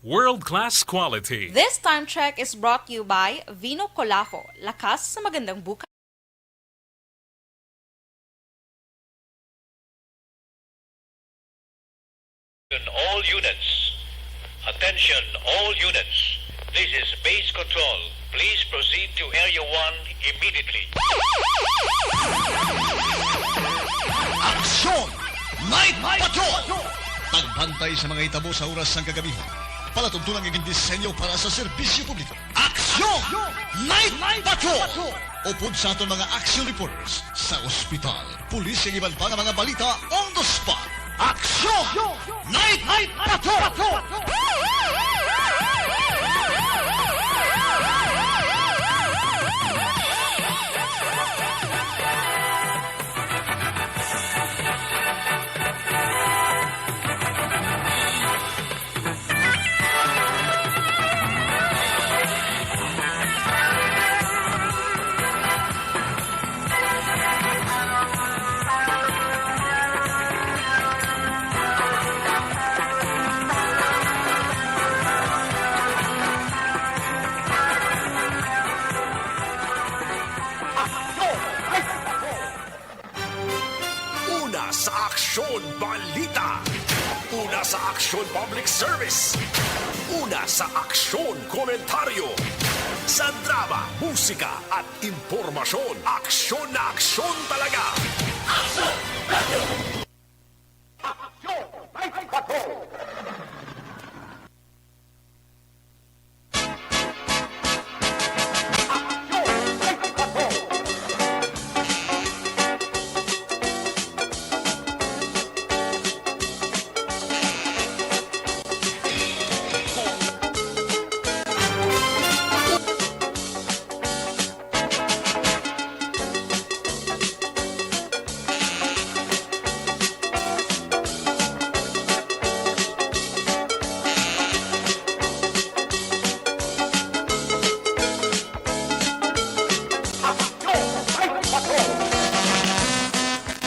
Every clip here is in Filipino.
World-class quality. This time check is brought to you by Vino Colaco. Lakas sa magandang bukas. All units. Attention, all units. This is base control. Please proceed to Area 1 immediately. Aksyon! Night Patrol! Pagbantay sa mga hitabo sa oras ng kagabihan. Palatuntunan ng disenyo para sa serbisyo publiko. Aksyon! Night Patrol! Upod sa aton mga action reporters sa ospital, pulis ang iban pa ng mga balita on the spot. Aksyon! Night Patrol! Una sa Aksyon Balita. Una sa Aksyon Public Service. Una sa Aksyon Komentaryo. Sa drama, musika at impormasyon. Aksyon na aksyon talaga. Aksyon! Aksyon! Patrol!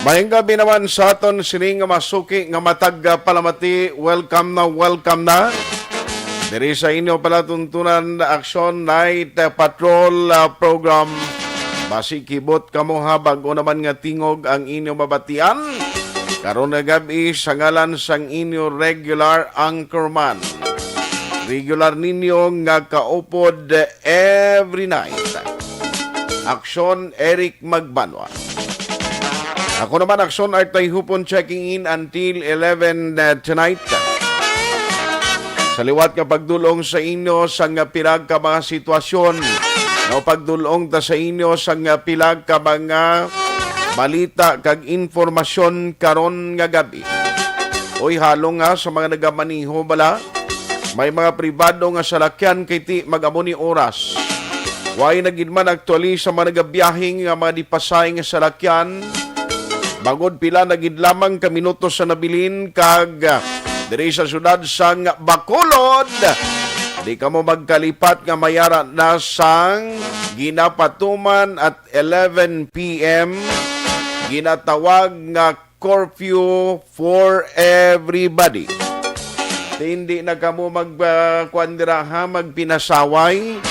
Mayang gabi naman sa aton sining nga masuki nga matag palamati. Welcome na. Diri sa inyo palatuntunan Aksyon Night Patrol program. Masikibot kamo ha bago naman nga tingog ang inyo mabatian. Karon na gabi sa ngalan sang inyo regular anchorman. Regular ninyo nga kaupod every night. Aksyon Eric Magbanwa. Ako naman, Aksyon Art ay hupon checking in until 11 tonight. Sa liwat nga pagdulong sa inyo sa nga pilag ka mga sitwasyon. No, pagdulong ta sa inyo sa nga pilag ka mga balita kag informasyon karon nga gabi. Oy, halong nga sa mga nagamaniho bala. May mga pribado nga salakyan kay ti mag-amo ni oras. Way nagidman aktuali sa mga nagabiyahing nga mga dipasay nga salakyan. Bangod pila nagid lamang ka minutos sa nabilin kag diri sa syudad sang Bacolod. Di ka mo magkalipat nga mayara na sang ginapatuman at 11 p.m. ginatawag nga curfew for everybody. Hindi na kamo magkwandira magpinasaway.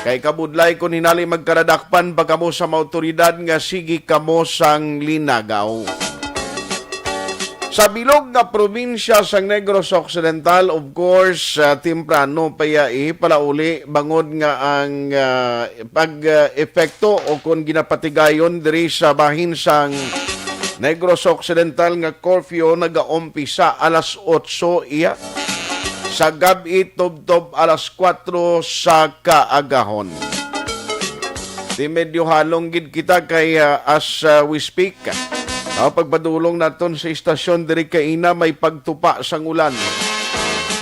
Kay kabudlay kung hinali magkaradakpan pa kamo sa mga otoridad nga sige kamo sang linagaw. Sa bilog nga probinsya sang Negros Occidental, of course, temprano paya palauli bangod nga ang pag-epekto o kung ginapatigayon diri sa bahin sang Negros Occidental nga curfew nag-umpisa alas 8 iya. Sa gabi, tob-tob alas 4 sa kaagahon. Di medyo halong gid kita kay as we speak. Pagpadulong naton sa istasyon diri kay ina may pagtupa sang ulan.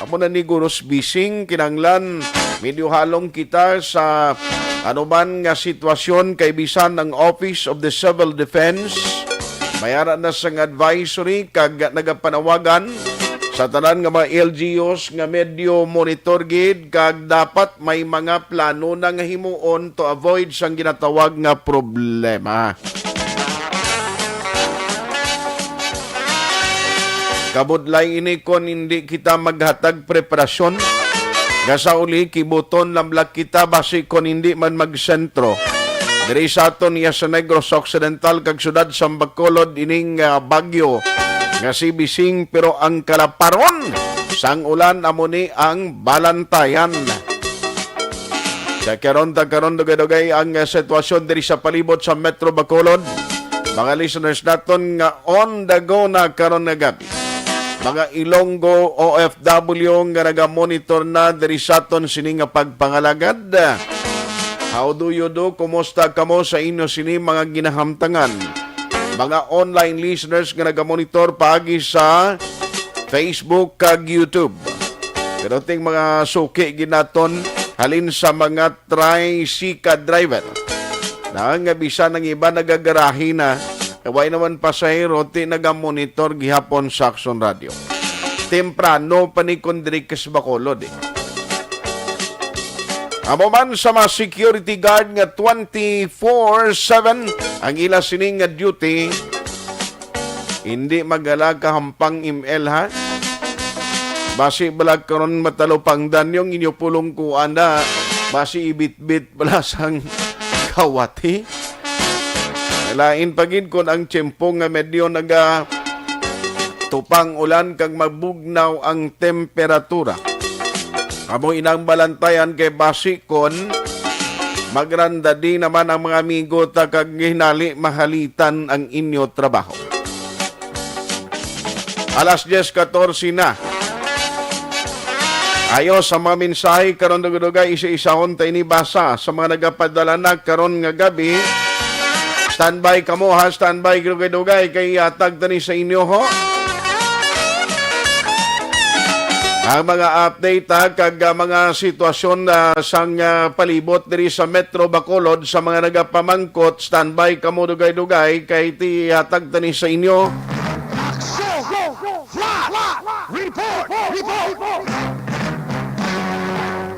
Amo na ni Guros Bising kinanglan medyo halong kita sa anuman nga sitwasyon kay bisan ang Office of the Civil Defense. Mayara na sang advisory kag nagapanawagan sa tanan nga mga LGUs nga medyo monitor gid kag dapat may mga plano na nga himuon to avoid sang ginatawag nga problema. Kabudlay ini kon hindi kita maghatag preparasyon nga sa uli kibuton lamlag kita basi kon hindi man magsentro. Diri sa aton niya sa Negros Occidental kag syudad sa Bacolod ining bagyo nga si Bising pero ang kalaparon sang ulan amo ni ang Balantayan. Sa karon dugay-dugay ang sitwasyon diri sa palibot sa Metro Bacolod. Mga listeners naton nga on the go na karon nga gabi. Mga Ilonggo OFW nga naga-monitor na diri sa aton sini nga pagpangalagad. How do you do? Kumusta kamo sa inyo sini mga ginahamtangan? Mga online listeners nga naga-monitor paagi sa Facebook kag YouTube. Pero ting mga suki ginaton halin sa mga tricycle driver. Nang bisa ng iba nagagarahi na, kaway naman pasahero ti naga-monitor gihapon sa Action Radio. Temprano panikon diri kas Bacolod eh. Amo man sa mga security guard nga 24/7 ang ila sining nga duty, hindi magalag kahampang email ha. Basi balag karon matalo pang danyong inyo pulong ko anda, basi ibit-bit balasang kawati. Lain pagid kon ang tiyempo nga medyo naga tupang ulan kag magbugnaw ang temperatura. Amo inang Balantayan kay basi kon magranda di naman ang mga amigo ta kag hinali mahalitan ang inyo trabaho. Alas 10:14 na. Ayo sa mga mensahe karon dugay isa-isahon tay ni basa sa mga nagapadala na karon nga gabi. Standby kamo ha, standby dugay kay atag tani sa inyo ho. Ang mga update ha, kag mga sitwasyon sang palibot diri sa Metro Bacolod sa mga nagapamangkot, standby kamo dugay kay ti hatag tani sa inyo.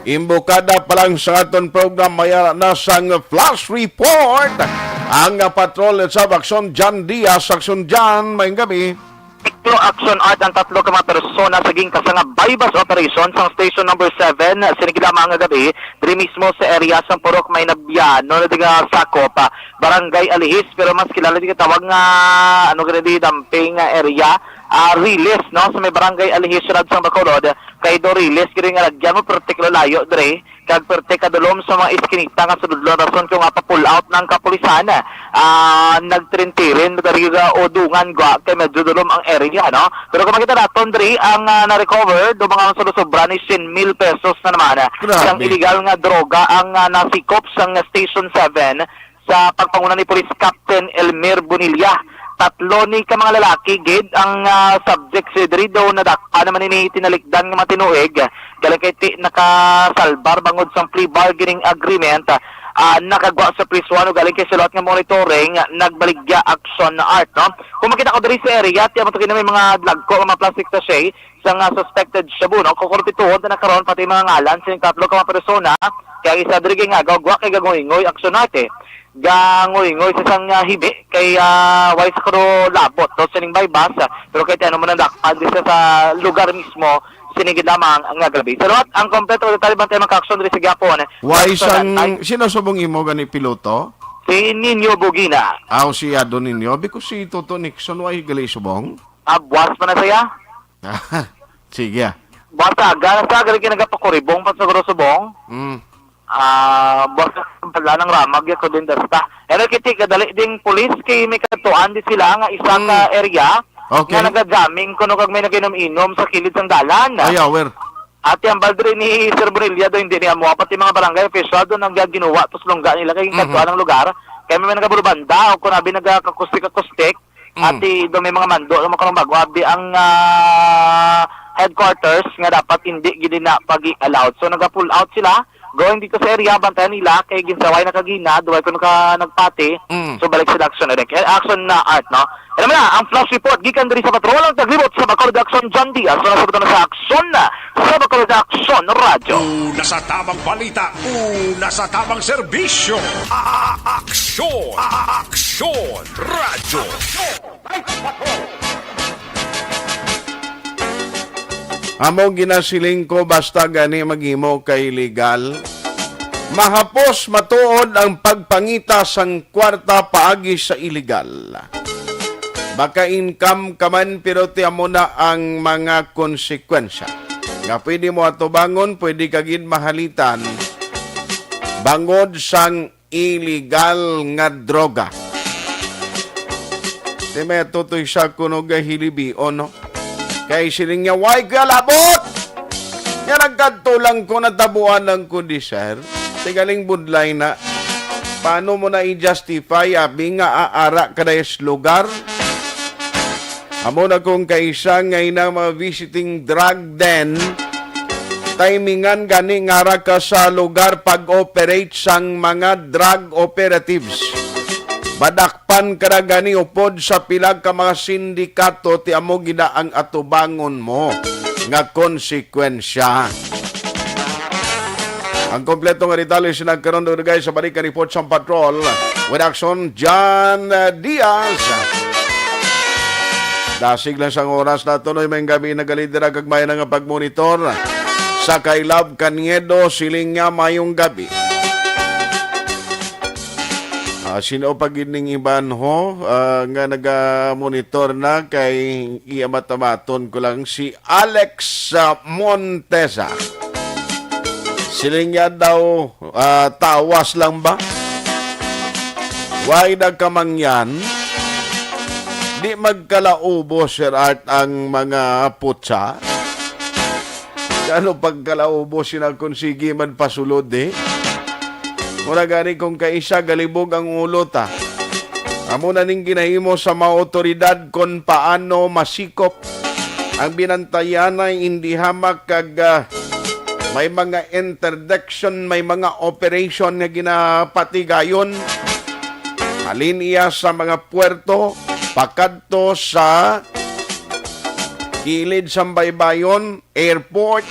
Imbukada pa lang sa aton program maya na sang Flash Report ang patrol sa Action John Diaz. Action John, may gabi. Action Art ang 3 ka mga persona saging kasanga bypass operation sa station number 7 sinigila mga gabi diri mismo sa area sa Purok may Nabiano na diga sakop Barangay Alihis pero mas kilala diga tawag nga ano gani damping area Riles no sa may Barangay Alihis Rad sa Bacolod kay do Riles kini nga lagyan mo pertiklo layo dire kag perte kadulom sa mga iskinita nga sudlon rason kung pull out ng kapulisan nagtrintirin dari o dungan gwa kay medyo dulom ang area no pero kung makita naton diri ang na-recover do mga sobra ni 100,000 pesos na naman ang illegal nga droga ang nasikop sa Station 7 sa pagpanguna ni Police Captain Elmer Bonilla. 3 ni ka mga lalaki gid ang subject si diri daw na dakpa naman ni tinalikdan nga matinuig kaya kay nakasalbar bangod sa plea bargaining agreement nakagwa sa priswano galing kay silot nga monitoring nagbaligya Action Art no kung makita ko diri sa area tiya mo may mga lagko mga plastic sachet sa suspected shabu no kukurtituhod na nakaroon pati mga ngalan sa 3 ka mga persona kaya isa diri kay nga gagwa kay gagoy-ngoy Action Art gangoy-ngoy sa sang hibi kay wise kro labot no sining bypass pero kay ano man dakpan di sa lugar mismo sinigid lamang ang gabi. Salamat ang kompleto detalye bantay mga action diri sa Gapon. Wise ang sinusubong imo gani piloto? Si Nino Bugina. Aw si Ado ninyo because si Toto Nixon way gali subong. Buwas pa na saya. Sige. Basta ganas sa gali kinagapakuribong pa sa subong. Basta pala ng ramag ya ko din dasta. Pero kiti kadali ding pulis kay may katuan di sila nga isa ka area. Okay. Nga nag-jamming kuno kag may naginom-inom sa kilid ng dalan. Ay, aware. At yung baldri ni Sir Bonilla do hindi niya mo pati mga barangay official do nang ginawa tos lungga nila kay katuan ng lugar. Kaya may nagabulbanda o kuno abi nagakakustik-akustik at do may mga mando ng mga bago abi ang headquarters nga dapat hindi gid na pag-allowed. So naga-pull out sila going dito sa area bantayan nila kay ginsaway na kagina duway kuno ka nagpati so balik sa action na action na art no alam mo na ang flash report gikan diri sa patrol ang taglibot sa Bacolod Action John Diaz so nasabot na sa action na sa Bacolod Action Radio Una sa tamang balita, una sa tamang serbisyo. Aksyon! Aksyon! Radyo! Amo ginasiling ko basta gani maghimo kay legal. Mahapos matuod ang pagpangita sang kwarta paagi sa illegal. Baka income ka man pero tiamo na ang mga konsekwensya. Nga pwede mo atubangon, pwede kagid mahalitan bangod sang illegal nga droga. Di may tutoy siya kuno gahilibi o no? Kay siling niya, why kalabot? Nga nagkatulang ko natabuan ng kundi, sir. Tigaling budlay na. Paano mo na i-justify abi nga aara ka na lugar? Amo na kung kaisa ngay na mga visiting drug den, timingan gani ngara ka sa lugar pag-operate sang mga drug operatives. Badakpan ka na gani upod sa pilag ka mga sindikato ti amo gina ang atubangon mo nga konsekwensya. Ang kompleto nga detalye sinagkaroon doon guys sa Balikan Report sa Patrol with action John Diaz. Dasig lang sang oras na tunoy may gabi nagalidira kagmay nga pagmonitor sa Kailab Caniedo siling nga mayong gabi. Sino pagining iban ho nga naga-monitor na kay iyamatamaton ko lang si Alex Montesa. Siling niya daw tawas lang ba? Why nagkamangyan? Di magkalaubo, Sir Art, ang mga putsa. Ano pagkalaubo sinagkonsigi man pasulod eh? Muna gani kung kaisa galibog ang ulo ta. Amo na ning ginahimo sa mga otoridad kung paano masikop ang binantayan ay hindi hamak kag may mga interdiction, may mga operation nga ginapatigayon. Halin iya sa mga puerto, pakadto sa kilid sa baybayon, airport,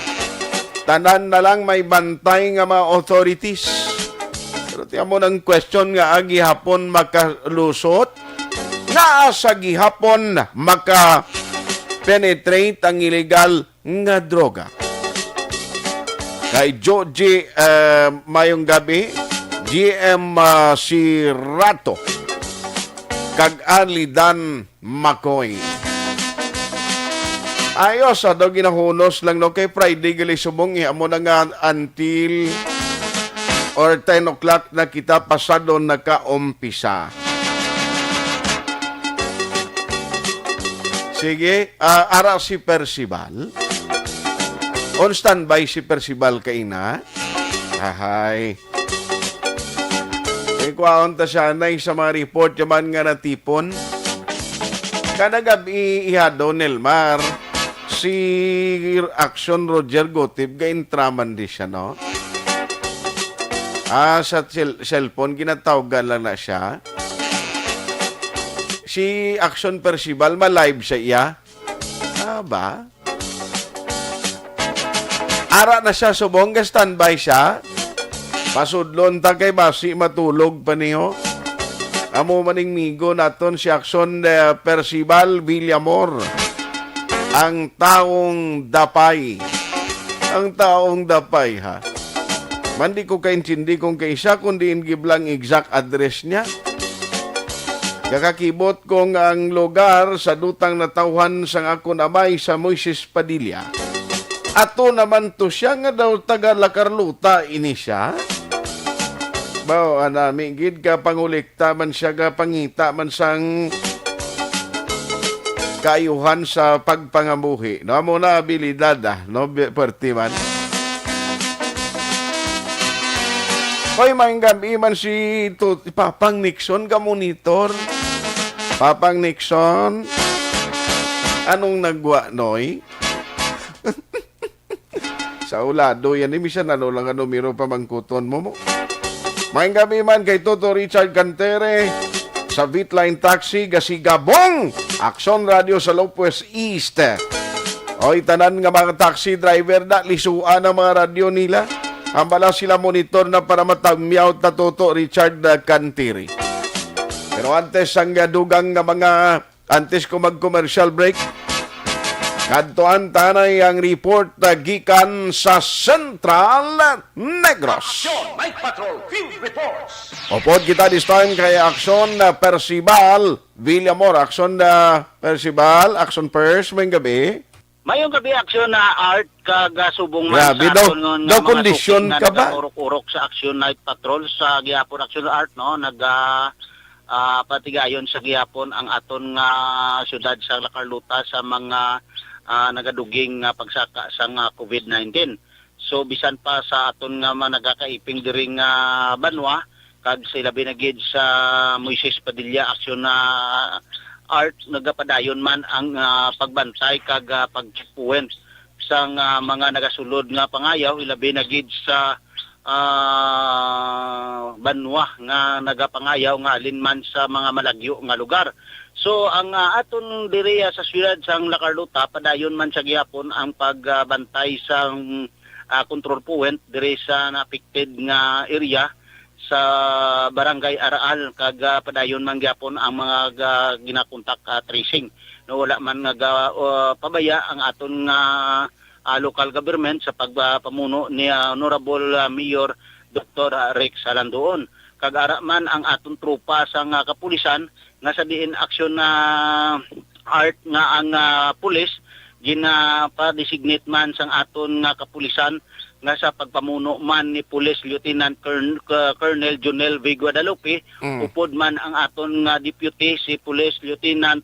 tanan na lang may bantay nga mga authorities. Pero tiyan mo ng question nga agi hapon makalusot, nga sa gihapon maka-penetrate ang illegal nga droga. Kay Joji mayong gabi, GM si Rato, kag Alidan Makoy. Ayos, daw ginahunos lang no kay Friday gali subong amo na nga until or 10 o'clock na kita pasado naka-umpisa. Sige, ara si Percival. On standby si Percival kaina. Ahay. Kaya kuwaon ta siya na sa mga report yaman nga natipon. Kanagabi ihado Nelmar. Si Action Roger Gotib gaintraman di siya, no? Sa cellphone, ginatawagan lang na siya. Si Action Percival, ma-live siya iya. Ba? Ara na siya subong, standby siya. Pasudlon ta kay basi matulog pa niyo. Amo maning migo naton si Action Percival Villamor. Ang taong dapay. Ang taong dapay, ha? Mandi ko kaintindi kung kaisa, kundi ingiblang exact address niya. Kakakibot kong ang lugar sa dutang natawhan sang ako namay sa Moises Padilla. Ato naman to siya nga daw taga Lacarluta ini siya. Bao, anami, gid ka pangulikta man siya ka pangita man sang kaayuhan sa pagpangamuhi. No, amo na abilidad, no, perti man. Hoy, maing gabi man si Papang Nixon ka monitor. Papang Nixon, anong nagwa, noy? Sa ulado, yan, imisan ano lang ano, miro pa mangkuton mo. Maing gabi man kay Toto Richard Cantere, sa Vitline Taxi, Gasigabong, Action Radio sa Lopez East. Oy, tanan nga mga taxi driver na, lisuan ang mga radio nila. Ambala sila monitor na para matagmiyaw na Toto Richard Cantiri. Pero antes ang dugang nga mga, antes ko mag-commercial break, Kadtuan tanay ang report gikan sa Central Negros. Night Patrol Field Reports. Upod kita this time kay Aksyon Percival Villamor. Aksyon Percival, Aksyon Pers, may gabi. Mayong gabi aksyon na art kagasubong man Grabe, sa daw- aksyon nga daw mga kondisyon suking ka na ba? nagurok-urok sa aksyon night patrol sa gihapon aksyon art no patigayon sa gihapon ang aton nga syudad sa La Carlota sa mga nagaduging pagsaka sa COVID-19. So bisan pa sa aton nga nagakaiping diring banwa kag sila binagid sa Moises Padilla aksyon na art nagapadayon man ang pagbantay kag pagcheckpoint sa mga nagasulod nga pangayaw ilabi na gid sa banwa nga nagapangayaw nga alinman sa mga malagyo nga lugar. So ang aton diri sa siyudad sang La Carlota padayon man sa gihapon ang pagbantay sa control point diri sa affected nga area sa barangay Araal kag padayon man gyapon ang mga ginakontak tracing no wala man pabaya ang aton nga local government sa pagpamuno ni Honorable Mayor Dr. Rex Alandoon kag ara man ang aton tropa sa kapulisan nga sa diin aksyon na art nga ang pulis gina-designate man sang aton nga kapulisan nga sa pagpamuno man ni Police Lieutenant Colonel Jonel V. Guadalupe, upod man ang aton nga deputy si Police Lieutenant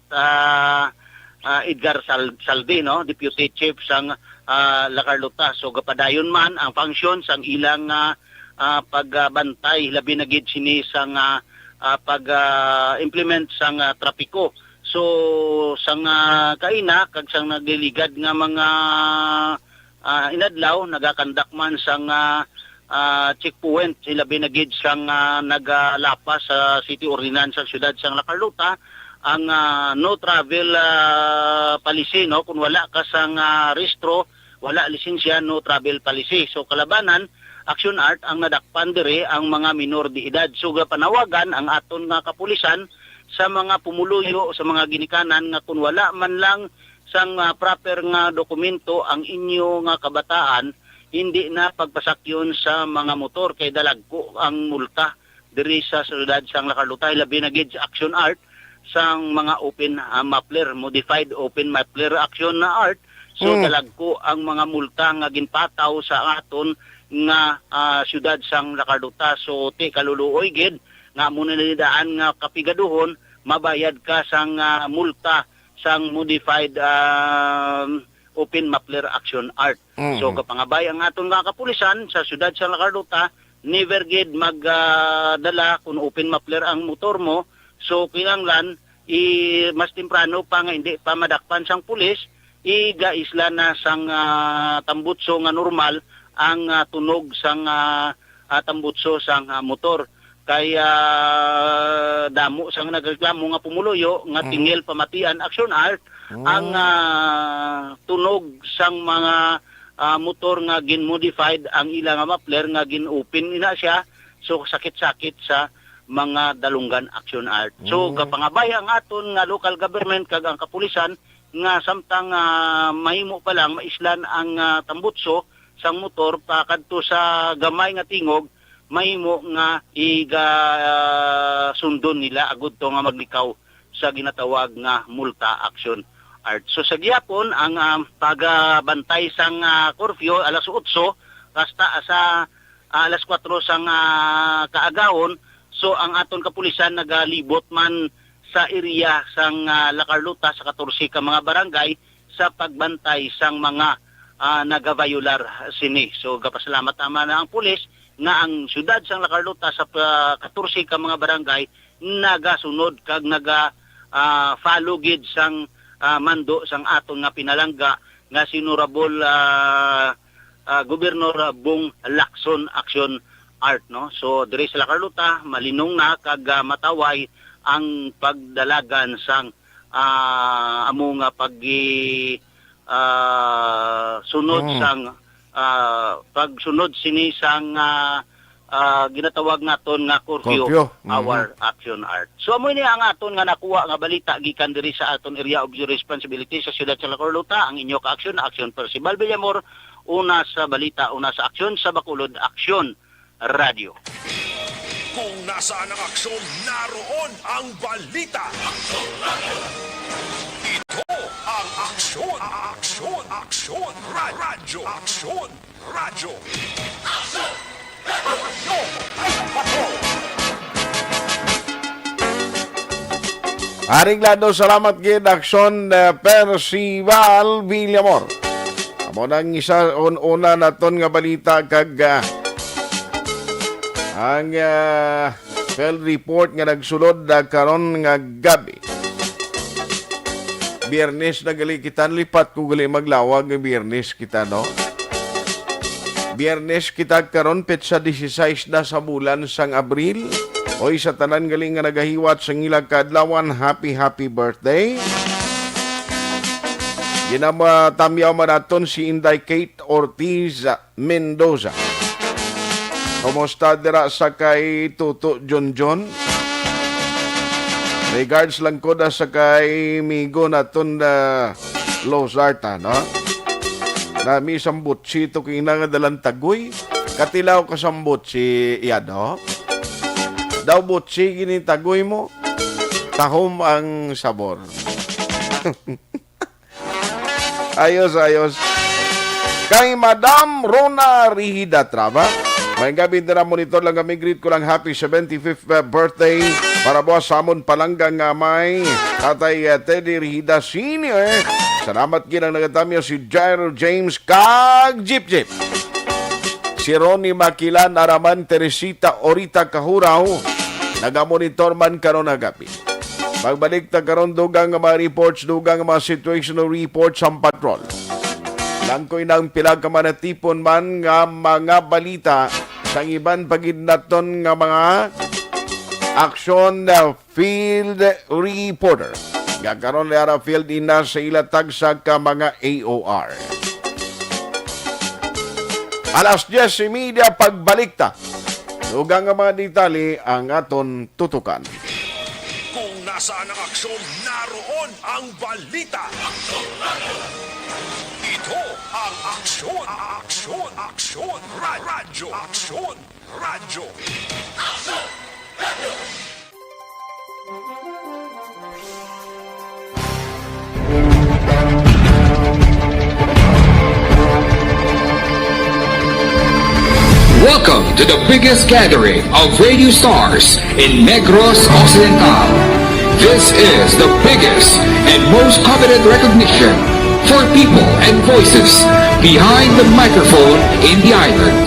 Edgar Saldi, no? Deputy Chief sang La Carlota. So gapadayon man ang function sang ilang pagbantay labi na gid sini sang pag-implement sang trapiko. So sang kaina kag sang nagliligad nga mga inadlaw nagakandak man sang checkpoint sila binagid sang nagalapas sa city ordinance sa siyudad sang La Carlota ang no travel policy no kung wala ka sang rehistro wala lisensya no travel policy. So kalabanan Action Art ang nadakpan dire ang mga minor de edad. So panawagan ang aton nga kapulisan sa mga pumuluyo sa mga ginikanan nga kung wala man lang sang proper nga dokumento ang inyo nga kabataan hindi na pagpasakyon sa mga motor kay dalagko ang multa diri sa siyudad sang La Carlota labi na gid sa Action Art sang mga open muffler modified open muffler action na art. So dalagko ang mga multa nga ginpataw sa aton nga siyudad sang La Carlota. So ti kaluluoy gid nga muna nilidaan nga kapigaduhon mabayad ka sang multa sang modified open muffler action art. So kapangabay ang aton nga kapulisan sa siyudad sa La Carlota never gid magdala kung open muffler ang motor mo. So kinanglan mas temprano pa nga hindi pa madakpan sang pulis igaisla na sang tambutso nga normal ang tunog sang tambutso sang motor. Kaya damo sang nagreklamo nga pumuluyo nga tingil pamatian Action Art ang tunog sang mga motor nga gin-modified ang ilang muffler nga gin-open ina siya. So sakit-sakit sa mga dalunggan Action Art. So kapangabay ang aton nga local government kag ang kapulisan nga samtang mahimo pa lang maislan ang tambutso sang motor pa kadto sa gamay nga tingog mahimo nga sundon nila agud to nga maglikaw sa ginatawag nga multa Action Art. So sa gihapon ang pagbantay sang curfew alas 8 hasta sa alas 4 sang kaagawon. So ang aton kapulisan nagalibot man sa area sang La Carlota sa 14 ka mga barangay sa pagbantay sang mga nagavayular sini. So gapasalamat naman ang pulis nga ang siyudad sang La Carlota sa 14 ka mga barangay nagasunod kag follow gid sang mando sang aton nga pinalangga nga sinurabol Gobernador Bong Lacson Action Art, no? So diri sa La Carlota malinong na kag mataway ang pagdalagan sang amo nga sunod sang pagsunod sini sang ginatawag naton nga curfew, Curfew. our action art. So amo ni ang aton nga nakuha nga balita gikan diri sa aton area of your responsibility sa siyudad sa Lacarlota. Ang inyo ka aksyon na aksyon Percival Villamor, una sa balita, una sa aksyon sa Bacolod, Aksyon Radio. Kung nasaan ang aksyon, naroon ang balita. Ito ang aksyon, radyo. Aksyon, radyo. Haring lado, salamat gid Aksyon Percival Villamor. Amo nang isa una naton nga balita kag ang field report nga nagsulod karon nga gabi. Biyernes na gali kita lipat ko gali maglawag nga Biyernes kita no. Biyernes kita karon petsa 16 na sa bulan sang Abril. Oy sa tanan galing nga nagahiwat sa ilang kaadlawan, happy birthday. Ginamatamyaw manaton si Inday Kate Ortiz Mendoza. Kumusta dira sa kay Tuto John? Regards lang ko da sa kay Migo naton Lozarta, no? Nami sambut si ito kinangadalang tagoy. Katilaw kasambut si Iado. Daw butsi gini tagoy mo. Tahom ang sabor. Ayos. Kay Madam Rona Rihida Traba. May gabi na monitor lang kami. Greet ko lang happy 75th birthday. Para buwas samon palanggang nga may Tatay Teddy Rihida Sr. Salamat ginang nagatamyo si Jairo James kag Jeep. Si Ronnie Makilan, Araman, Teresita, Orita Kahuraw. Nagamonitor man karon agapi. Pagbalik ta karon dugang nga mga reports, dugang nga mga situational reports ang patrol. Langkoy nang pila ka manatipon man nga mga balita sa iban pagid naton nga mga action field reporter. Gakaroon liara field ina sa ilatag sa ka mga AOR. Alas 10:30 pagbalik ta. Dugang nga mga detalye ang aton tutukan. Kung nasaan ang aksyon, naroon ang balita. Ito ang aksyon, radyo. Aksyon, radyo. Welcome to the biggest gathering of radio stars in Negros Occidental. This is the biggest and most coveted recognition for people and voices behind the microphone in the island.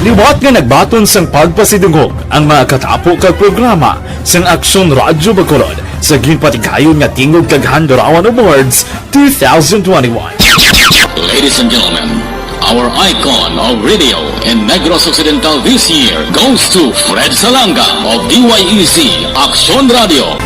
Liwat nga nagbaton sang pagpasidungog ang mga katapo kag programa sang Aksyon Radyo Bacolod sa ginpatigayon nga tingog kag Handorawan Awards 2021. Ladies and gentlemen, our icon of radio in Negros Occidental this year goes to Fred Salanga of DYEZ Aksyon Radio.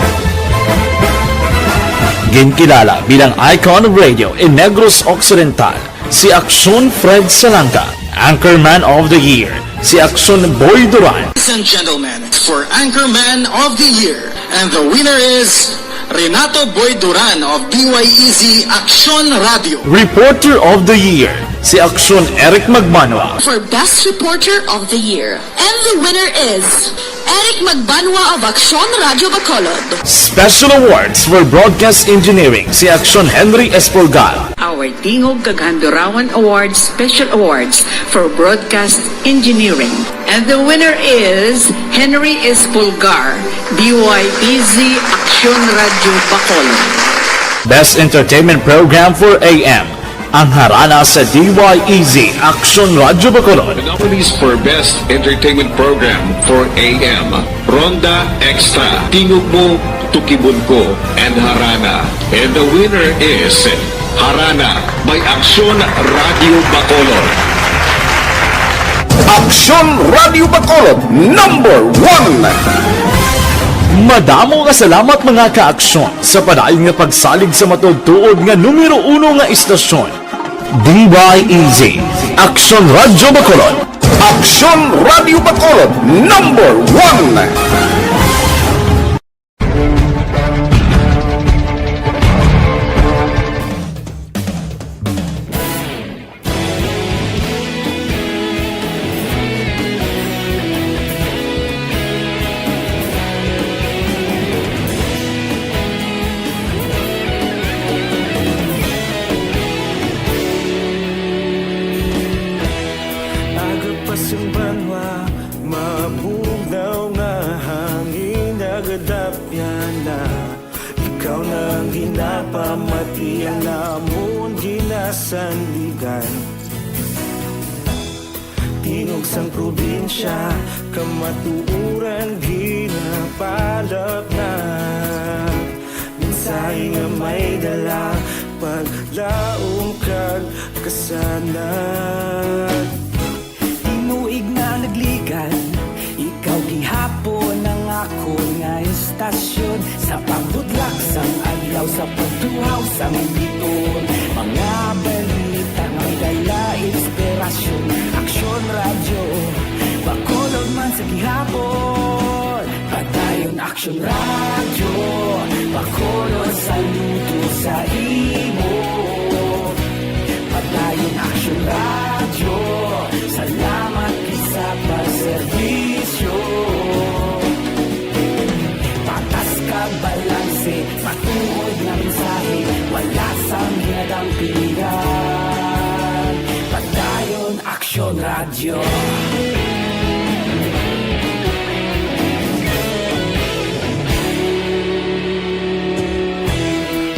Ginkilala bilang icon of radio in Negros Occidental, si Aksyon Fred Salanga. Anchorman of the Year, si Aksyon Boy Duran. Ladies and gentlemen, for Anchorman of the Year, and the winner is Renato Boy Duran of DYEZ Aksyon Radio. Reporter of the Year, si Aksyon Eric Magbanwa. For Best Reporter of the Year, and the winner is Eric Magbanwa of Aksyon Radio Bacolod. Special awards for broadcast engineering, si Aksyon Henry Espolgar. Our Tingog Kaghandurawan Awards Special Awards for Broadcast Engineering. And the winner is Henry Espolgar, DYEZ Aksyon Radio Bacolod. Best Entertainment Program for AM, ang harana sa DYEZ Aksyon Radio Bacolod. The nominees for Best Entertainment Program for AM, Ronda Extra, Tingog Mo, Tukibon Ko, and Harana. And the winner is Harana by Aksyon Radio Bacolod. Aksyon Radio Bacolod #1. Madamo nga salamat mga ka-aksyon sa padayon nga pagsalig sa matugtuod nga numero 1 nga istasyon. DYEZ Aksyon Radio Bacolod. Aksyon Radio Bacolod #1. Agapasang banwa, mabugnaw nga hangin agadapyan na. Ikaw nang ginapamatian namon ginasandigan. Tingog sang probinsya, kamatuuran ginapalap na. Minsay nga may dala, paglaom kag kasanad. Tinuig na nagligan, ikaw gihapon ang ako nga istasyon. Sa pagbudlak sang adlaw, sa pagtuhaw sang biton. Mga balita nga may dala inspirasyon. Aksyon radyo, Bacolod man sa gihapon. Padayon aksyon radyo, Bacolod saludo sa imo. Padayon aksyon radyo, salamat sa pagserbisyo. Patas kag balanse, matuod na mensahe, wala sang ginadampingan. Padayon aksyon radyo.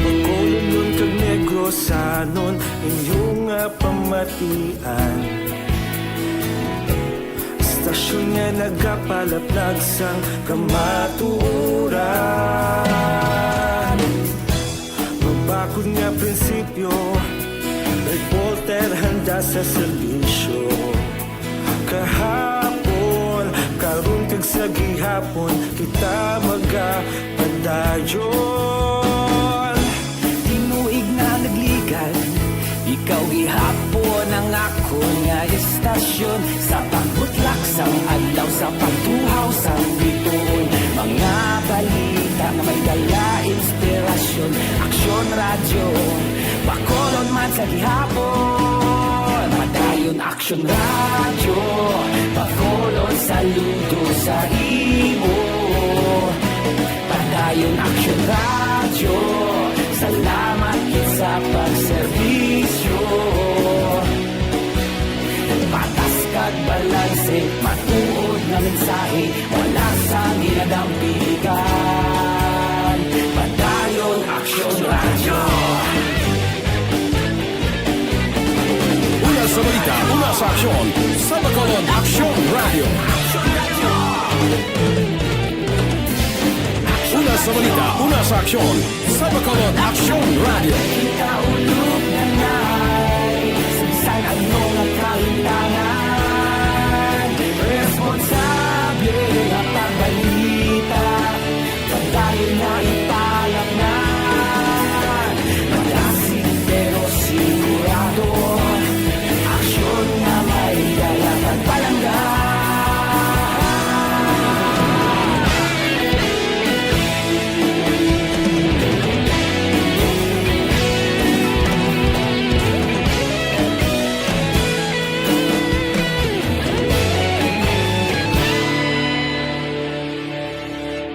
Bacolod nun kag Negrosanon, inyong pamatian. Stasyon nga nagapalaplag sang kamaturan. Mabakod nga prinsipyo, reporter handa sa serbisyo. Kahapon, karon kag sa gihapon, kita magapadayon. Tinuig na nagligan, ikaw gihapon ang ako nga istasyon. Sa pagbutlak sang adlaw, sa pagtuhaw sang bituon. Mga balita na may dala inspirasyon. Aksyon radyo, Bacolod man sa gihapon. Padayon aksyon radyo, Bacolod saludo sa imo. Padayon aksyon radyo, salamat sa pagserbisyo. Patas kag balanse, matuod na mensahe, wala sang ginadampigan. Padayon aksyon radyo. Una sa balita, una sa aksyon, sa Bacolod Aksyon Radio. Una sa balita, una sa aksyon, sa Bacolod Aksyon Radio. Kaulog na na'y sinsan ang mga kahintangan. Responsable ang pagbalita, pagdayon na ipalak na. Malasig pero sigurado, aksyon na may dalagan palangga.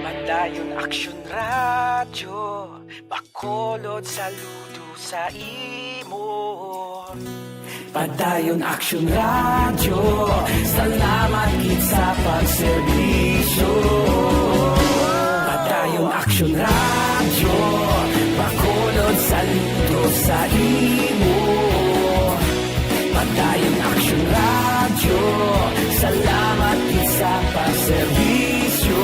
Padayon aksyon radyo, Bacolod saludo sa imo. Padayon aksyon radyo, salamat gid sa pagserbisyo. Padayon aksyon radyo, Bacolod saludo sa imo. Padayon aksyon radyo, salamat gid sa pagserbisyo.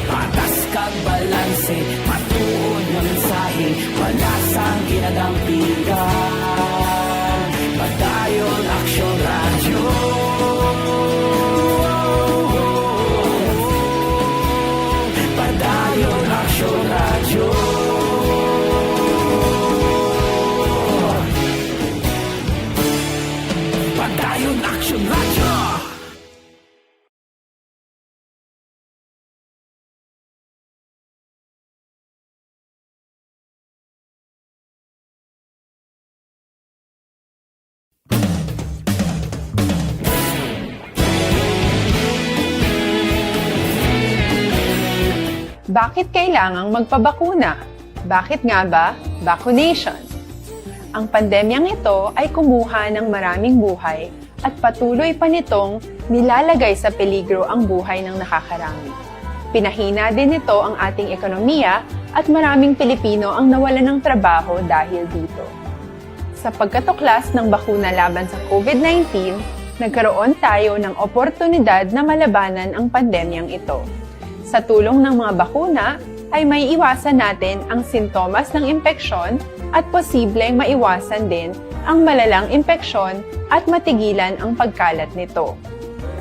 Patas kag balanse, matuod na mensahe, wala sang ginadampigan. Padayon aksyon radyo. Ngayon, Action Radyo! Bakit kailangang magpabakuna? Bakit nga ba vaccination? Ang pandemyang ito ay kumuha ng maraming buhay at patuloy pa nitong nilalagay sa peligro ang buhay ng nakakarami. Pinahina din nito ang ating ekonomiya at maraming Pilipino ang nawalan ng trabaho dahil dito. Sa pagkatuklas ng bakuna laban sa COVID-19, nagkaroon tayo ng oportunidad na malabanan ang pandemyang ito. Sa tulong ng mga bakuna, ay may iwasan natin ang sintomas ng impeksyon at posibleng maiwasan din ang malalang impeksyon at matigilan ang pagkalat nito.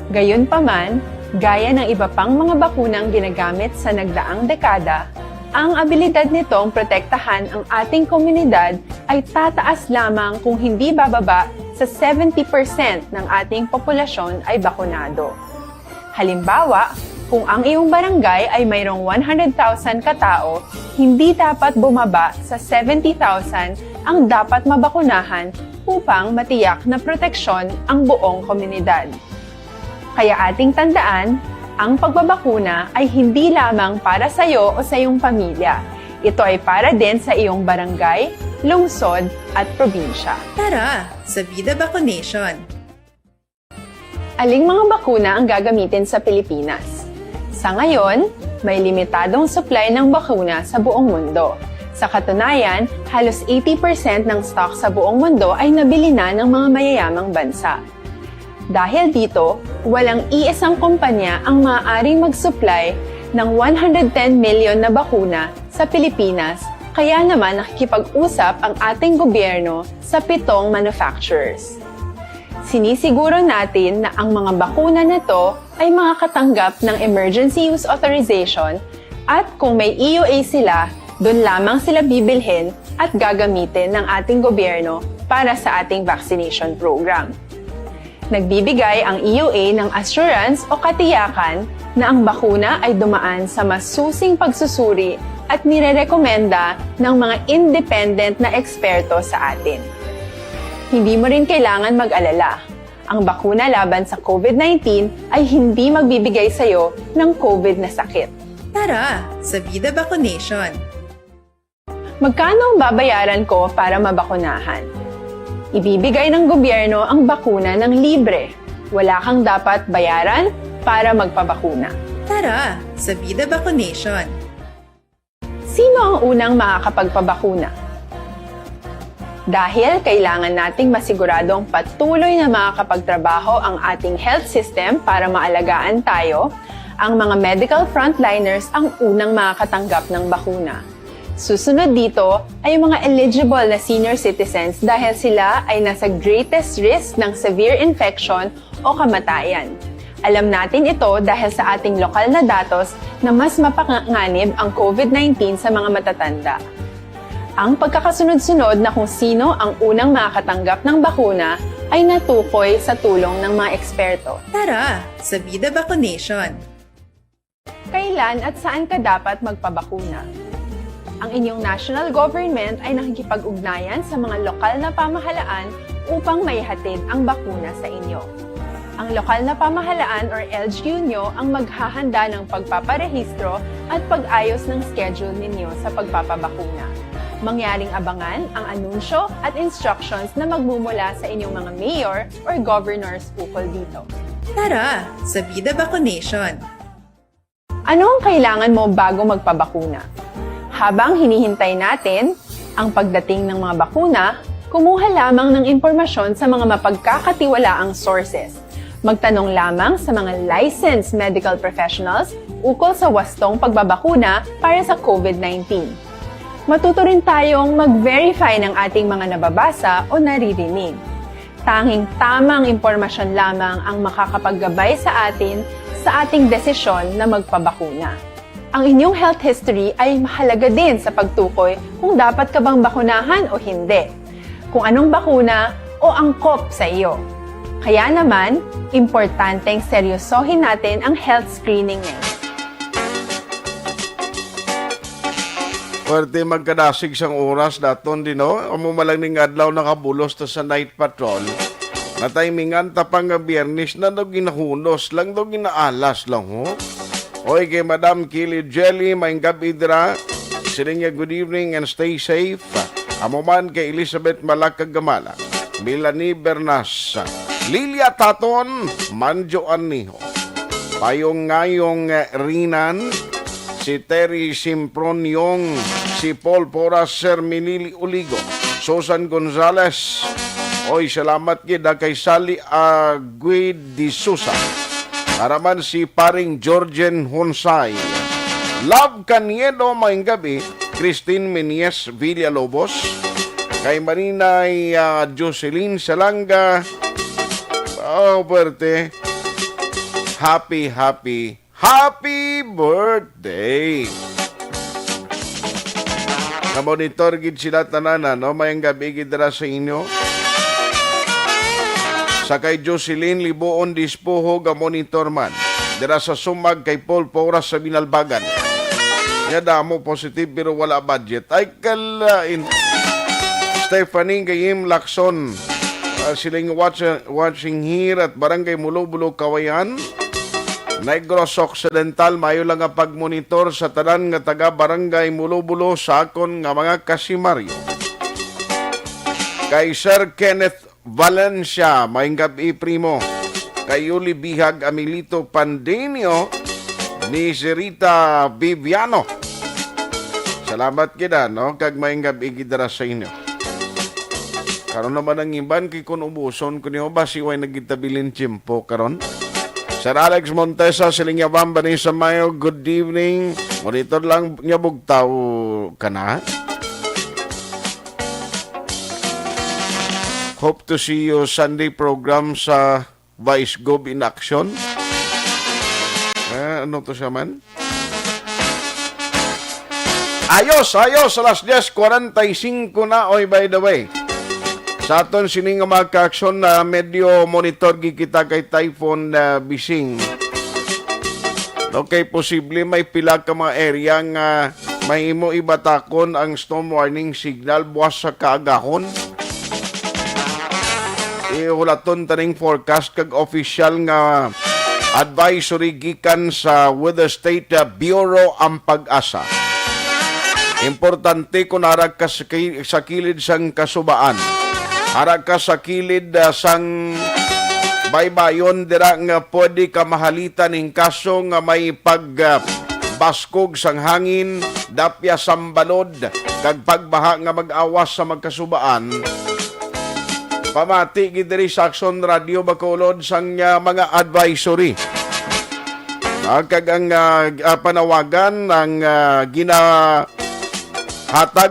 Gayunpaman, gaya ng iba pang mga bakunang ginagamit sa nagdaang dekada, ang abilidad nitong protektahan ang ating komunidad ay tataas lamang kung hindi bababa sa 70% ng ating populasyon ay bakunado. Halimbawa, kung ang iyong barangay ay mayroong 100,000 katao, hindi dapat bumaba sa 70,000 ang dapat mabakunahan upang matiyak na proteksyon ang buong komunidad. Kaya ating tandaan, ang pagbabakuna ay hindi lamang para sa iyo o sa iyong pamilya. Ito ay para din sa iyong barangay, lungsod at probinsya. Tara, sa Vida Vaccination! Aling mga bakuna ang gagamitin sa Pilipinas? Sa ngayon, may limitadong supply ng bakuna sa buong mundo. Sa katunayan, halos 80% ng stock sa buong mundo ay nabili na ng mga mayayamang bansa. Dahil dito, walang iisang kumpanya ang maaaring mag-supply ng 110 million na bakuna sa Pilipinas, kaya naman nakikipag-usap ang ating gobyerno sa 7 manufacturers. Sinisiguro natin na ang mga bakuna na to ay makakatanggap ng Emergency Use Authorization at kung may EUA sila, doon lamang sila bibilhin at gagamitin ng ating gobyerno para sa ating vaccination program. Nagbibigay ang EUA ng assurance o katiyakan na ang bakuna ay dumaan sa masusing pagsusuri at nirerekomenda ng mga independent na eksperto sa atin. Hindi mo rin kailangan mag-alala. Ang bakuna laban sa COVID-19 ay hindi magbibigay sa iyo ng COVID na sakit. Tara, sa Vida Vaccination! Magkano ang babayaran ko para mabakunahan? Ibibigay ng gobyerno ang bakuna ng libre. Wala kang dapat bayaran para magpabakuna. Tara, sa Vida Vaccination! Sino ang unang makakapagpabakuna? Dahil kailangan nating masiguradong patuloy na makakapagtrabaho ang ating health system para maalagaan tayo, ang mga medical frontliners ang unang makakatanggap ng bakuna. Susunod dito ay mga eligible na senior citizens dahil sila ay nasa greatest risk ng severe infection o kamatayan. Alam natin ito dahil sa ating lokal na datos na mas mapanganib ang COVID-19 sa mga matatanda. Ang pagkakasunod-sunod na kung sino ang unang makakatanggap ng bakuna ay natukoy sa tulong ng mga eksperto. Tara, sa Vida Vaccination! Kailan at saan ka dapat magpabakuna? Ang inyong national government ay nakikipag-ugnayan sa mga lokal na pamahalaan upang maihatid ang bakuna sa inyo. Ang lokal na pamahalaan or LGU nyo ang maghahanda ng pagpaparehistro at pag-ayos ng schedule ninyo sa pagpapabakuna. Mangyaring abangan ang anunsyo at instructions na magmumula sa inyong mga mayor or governors ukol dito. Tara, sa Vida Vaccination! Ano ang kailangan mo bago magpabakuna? Habang hinihintay natin ang pagdating ng mga bakuna, kumuha lamang ng impormasyon sa mga mapagkakatiwalaang sources. Magtanong lamang sa mga licensed medical professionals ukol sa wastong pagbabakuna para sa COVID-19. Matuto rin tayong mag-verify ng ating mga nababasa o naririnig. Tanging tamang impormasyon lamang ang makakapaggabay sa atin sa ating desisyon na magpabakuna. Ang inyong health history ay mahalaga din sa pagtukoy kung dapat ka bang bakunahan o hindi, kung anong bakuna o angkop sa iyo. Kaya naman, importanteng seryosohin natin ang health screening ngayon. Pwerte magkadasig sang oras daton din, no? Amo malang ning adlaw nakabulos to sa night patrol. Na timingan tapang nga biyernes na daw ginahunos lang daw ginaalas lang, ho? Oy, kay Madam Kili Jelly, maing gabi dira. Siling niya, good evening and stay safe. Amo man kay Elizabeth Malacag Gamala, Melanie Bernas, Lilia Taton, Manjo Aniho, Payong Ngayong Rinan, si Terry Simpronyong, si Paul Poras, Sir Minili Uligo, Susan Gonzales. Oy, salamat kita kay Sally Aguid de Sousa. Haraman si paring Georgian Honsay. Love Caniedo, maing gabi, Christine Menies Villalobos, kay Marinay Jocelyn Salanga. Oh, birthday. Happy birthday! Na-monitor gid sila tanan, no? Mayang gabi gid dira sa inyo. Sa kay Jocelyn Liboon Dispoho ga monitor man. Dira sa Sumag kay Paul Poras sa Binalbagan. Nga damo positive pero wala budget. Ay kalain. Stephanie Gayim Lacson. Siling watching here at Barangay Mulo-Bulo Kawayan. Negros Occidental, mayo lang nga pagmonitor sa tanan nga taga Barangay Mulo-Bulo sa akon nga mga kasimaryo. Kay Sir Kenneth Valencia, maing gabi primo. Kay Yuli Bihag Amilito Pandenio, ni Zerita Viviano. Salamat kita, no? Kag maing gabi gidara sa inyo. Karon naman ang iban kay kun ubuson kun yo ba siway nagitabilin tiyempo karon. Sir Alex Montesa, siling yabang ba ni sa Mayo, good evening. Monitor lang niya bugtaw ka na. Hope to see you Sunday program sa Vice Gov in Action. Ano to siya man? Ayos, alas 10:45 na, oy, by the way. Sa aton sining nga mga ka-aksyon na medyo monitor gikita kay Typhoon Bising. Okay, posible may pila ka mga area nga mahimo ibatakon ang storm warning signal buwas sa kaagahon. Ihulaton taning forecast kag official nga advisory gikan sa Weather State Bureau ang Pag-asa. Importante kung harag ka sa kilid sang kasubaan. Harag ka sa kilid sang baybayon dira nga pwede ka mahalitan ning kaso nga may pagbaskog sang hangin, dapya sambalod, kag pagbaha nga mag-awas sa magkasubaan. Pamati gid diri sa Action Radio Bacolod sang mga advisory. Kag ang panawagan ang ginahatag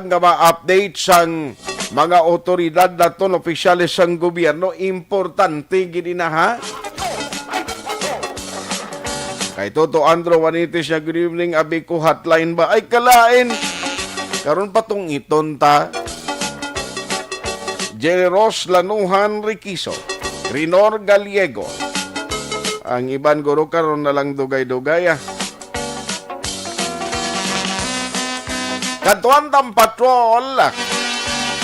nga ma-update sang mga otoridad daton opisyales sang gobyerno, importante gid na, ha? Kay Toto Andro Juanitis, good evening, abi ko hotline ba? Ay kalain. Karon patong iton ta. Jerry Ross Lanuhan Riquiso, Rinor Gallego. Ang iban guro karon na lang dugay-dugay, ah. Katuan tam patrol.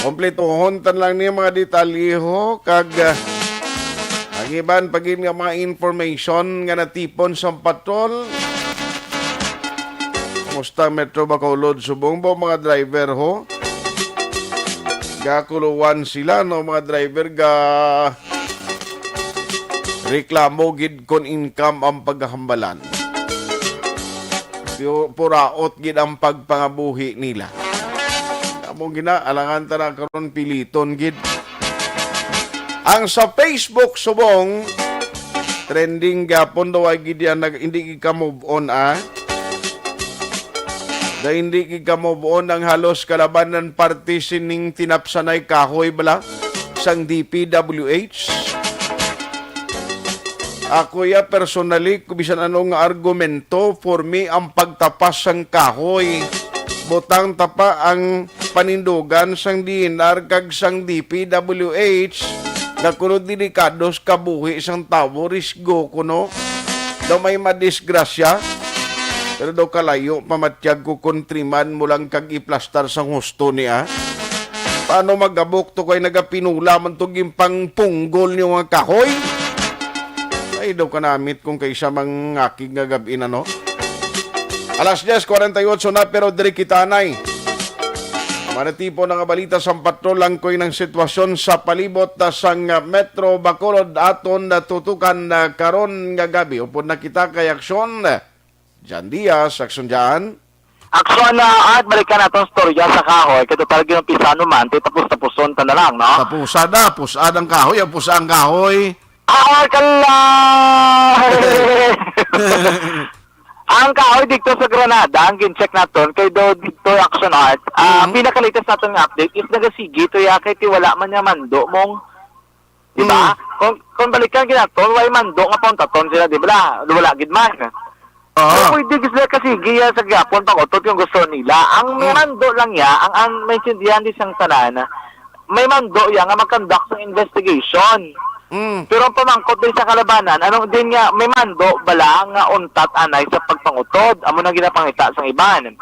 Kompletohon tan lang niya mga detalyeho kag ang iban pagin nga mga information nga natipon sa patrol. Musta Metro Bacolod subong ba mga driver ho? Gakuluwan sila no mga driver ga reklamo gid kon income ang paghambalan. Puraot gid ang pagpangabuhi nila. Among ginaalangan ta na karon piliton gid. Ang sa Facebook subong trending gapon daw ay gid yan hindi ka move on, ah. Da hindi ka move on ang halos kalabanan party sining tinapsanay kahoy bala sang DPWH. Ako ya personally kubisan anong argumento for me ang pagtapas sang kahoy. Butang tapa ang panindugan sang DNR kag sang DPWH nga kuno delikados kabuhi isang tao, risgo kuno daw may madisgrasya. Pero daw kalayo pamatyag ko kontriman mo lang kag iplastar sa husto niya. Paano magabok to kay nagapinula man to gimpang punggol niyo nga kahoy? Ay daw kanamit kung kaysa mang aking nga gabi na no. Alas 10:48 na pero diri kitanay. Manatipo na nga balita sa patrol lang ko'y ng sitwasyon sa palibot sang Metro Bacolod aton tutukan karon nga gabi. Upod na kita kay aksyon. Jan Diaz, aksyon dyan. Aksyon na at balikan natin storya sa kahoy. Kaya talaga yung pisano man, tapos-tapuson ta na lang, no? Tapusada, pusadang kahoy, ang pusang kahoy. Kala! Ang kahoy dito sa Granada, ang gincheck natin, kay do dito Action Art, pinakalitas natin nga update is nagasigi to ya kay tiwala man niya mando mong, di ba? Kung balikan kinaton, way mando nga pontaton sila, di ba? Wala gid man. So, pwede sila kasi giya sa gapon pangotot yung gusto nila. Ang may mando lang ya, ang may sindihan di sang tanan, may mando ya nga mag-conduct ng investigation. Pero ang pamangkot din sa kalabanan, anong din nga, may mando bala nga untat anay sa pagpangutod, amo na ginapangita sa iban.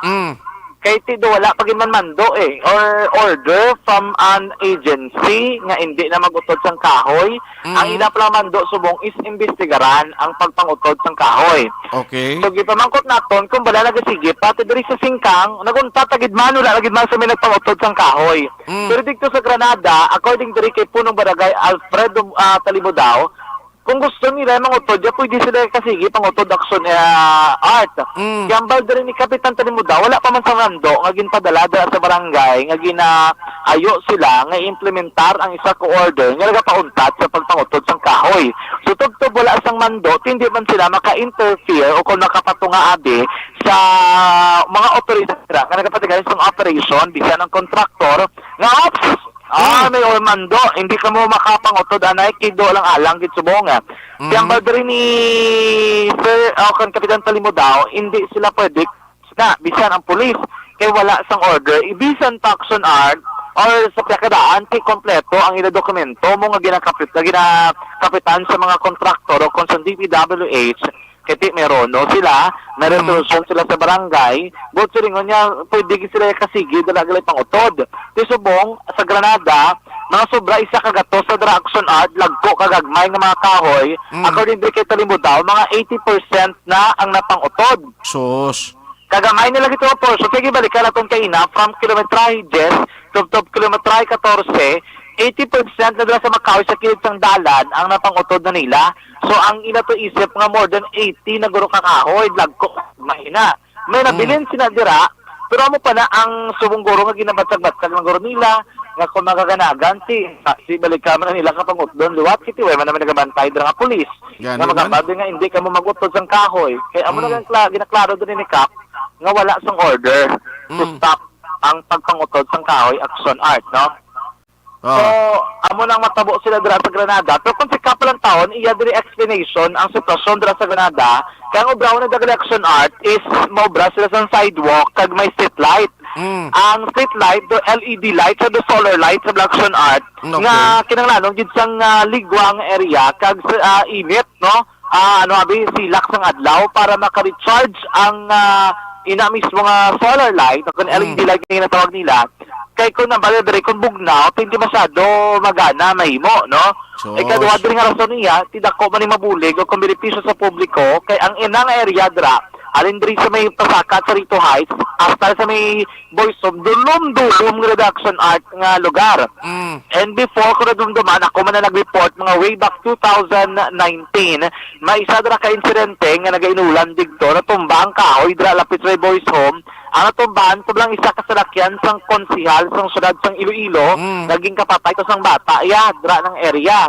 Kay tido wala pagin man mando or order from an agency nga hindi na magutod sang kahoy. Ang ila pala mando subong is imbestigaran ang pagpangutod sang kahoy. Okay. So gipamangkot naton kung bala nagasige pati diri sa singkang nagunta tagid man wala lagid man sa may nagpangutod sang kahoy. Pero dito sa Granada, according diri kay punong barangay Alfredo Talibodao, kung gusto nila mangutod, pwede sila kasigi pangutod Action Art. Kaya ang balda rin ni Kapitan Talibodao, wala pa man sa mando, nga ginpadala sa barangay, nga ginaayo sila, nga implementar ang isa ko order, nga nagapauntat sa pagpangutod sang kahoy. So, tugtog wala sang mando, hindi man sila maka-interfere o kung nakapatunga abi sa mga otoridad nga nagapatigayon sa operation, bisa ng kontraktor, nga ops! may mando, hindi ka mo makapangutod anay kido lang alang gitsubong. Kaya balda rin ni Sir Kapitan Talibodao, hindi sila pwede na bisan ang pulis kay wala sang order, ibisan ta Action Art or sa piyakadaan kay kompleto ang ila dokumento mo nga ginakapitan sa mga kontraktor o kung sa DPWH kaya meron sila, may resolution sila sa barangay, but silingon niya, pwede sila kasigi, dalagalay pang utod. Tisubong, sa Granada, mga sobra isa kagato sa Action Art, lagko kagagmay ng mga kahoy, according to kay Talibodao, mga 80% na ang napang utod. Sus. Kagamay nila gito po, so sige balikan natin kay ina, from kilometrahe 10, to kilometrahe 14, 80% na dala sa makahoy sa kilid sang dalan ang napangutod na nila. So ang ina to isip nga more than 80 na guro kakahoy, lagko mahina. May nabilin sina dira, pero mo pa na ang subong guro nga ginabatsag-batsag ng guro nila nga kung magaganagan si balikan na nila kapangutod doon luwat kiti way man naman nagabantay dira nga pulis. Nga magababi nga hindi ka mo magutod sang kahoy. Kaya amo na ginaklaro doon ni Kap nga wala sang order to stop ang pagpangutod sang kahoy Action Art, no? So, amo nang matabo sila dira sa Granada. Pero kung si Kapalang taon, iya diri explanation ang sitwasyon dira sa Granada, kaya ang obraw na Action Art is maobra sila sa sidewalk kag may street light. Ang street light, the LED light, sa the solar light sa Action Art, nga kinanglanon gid sang ligwang area kag init, no? Silak sang adlaw para maka-recharge ang ina mismo nga solar light, kung LED light nga tinatawag nila. Kay kung nabali kung bugnaw, hindi masyado magana, mahimo, no? Kaduha diri nga rason niya, tidak ko man mabulig o kung benepisyo sa publiko, kay ang inang area dra, alin diri sa may Pasakat sa Rito Heights, hasta sa may Boysom, dulom Action Art nga lugar. And before ko na dumduman, ako man na nag-report mga way back 2019, may isa dra ka insidente nga nagainulan digdo na tumba ang kahoy dra lapit sa Boys Home. Ang natumbahan, tablang isa kasalakyan sang konsihal sang syudad sang Iloilo, naging kapatay to sang bata, dra ng area.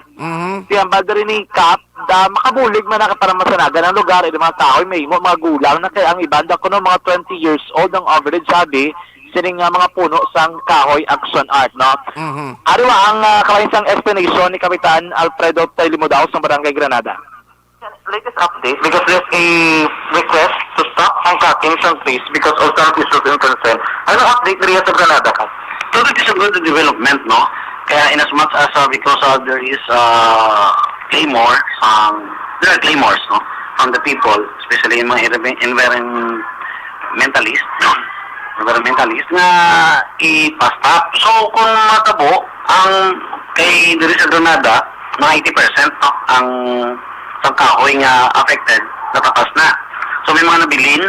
Siyang balda rin ni Kap, makabulig man na para masanagan ang lugar, mga kahoy, may mga gulang na kaya ang ibanda ko no, mga 20 years old ang average, sabi, sining mga puno sang kahoy Action Art, no? Ariwa ang kalahinsang explanation ni Kapitan Alfredo Talibodao sa Barangay Granada. Latest update, because there's a request to stop ang cutting some trees because of some issues and concern. Ano update niya sa Granada ka? So, this is a good development, no? Kaya in as much as because there is claymore, there are claymores, no, from the people, especially yung mga environmentalist, na ipastap. So kung matabo ang kay diri sa Granada, mga 80% no, ang kahoy nga affected, natapas na. So may mga nabilin,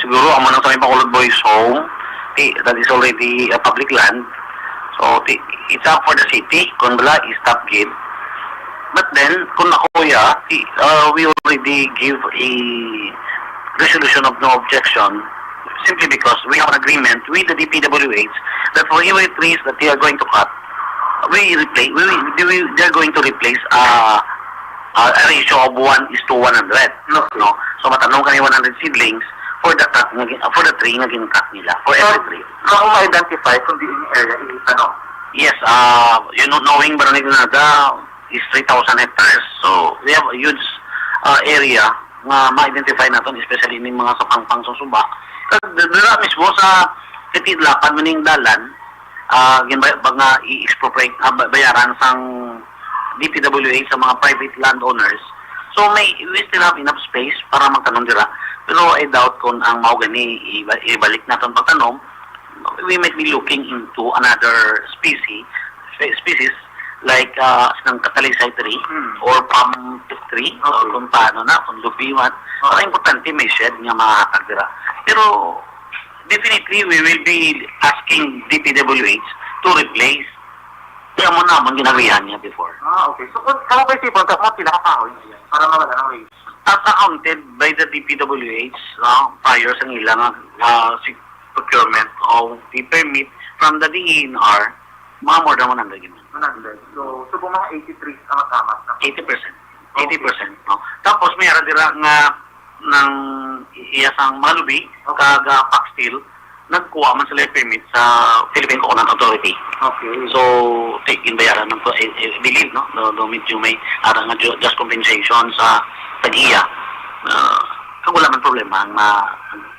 siguro ang mga sa Bacolod Boys Home, that is already a public land. So it's up for the city kung wala i-stop gate. But then kung nakuya, we already give a resolution of no objection simply because we have an agreement with the DPWH that for every trees that they are going to cut, they are going to replace a ratio of 1:100. No. So matanong kami 100 seedlings for the tree na gin-cut nila, for every tree. Kung ma-identify kung di yung area, Yes, knowing Barangay Granada is 3,000 hectares. So we have a huge area nga ma-identify natin, especially in mga sa pangpang susuba. Dira mismo sa kitidlapan maning dalan, ginbag nga i-expropriate, bayaran sang DPWH sa mga private landowners. So we still have enough space para magtanom dira. Pero I doubt kung ang mahogany ibalik natin pagtanom, we might be looking into another species like ng katalisay tree or palm tree, or kung paano na, kung lubiwan. Para importante may shed nga makakatag dira. Pero definitely we will be asking DPWH to replace. Kaya mo naman ginagawa niya before. Okay. So kung kamo ba sipon, tapos pinakakahoy niya para mawala ng waste? As accounted by the DPWH prior sa ilang procurement of the permit from the DENR, mga more than 100 yun. 100. So kung mga 83 ang matamas na? 80%. 80%. No? Tapos may dira nga ng iyasang malubi, kaga Pac Steel, nagkuha man sila yung permit sa Philippine Coconut Authority. Okay. So, take in bayaran ng I believe, no? Do medyo may arang nga just compensation sa tag-iya. Kung wala man problema ang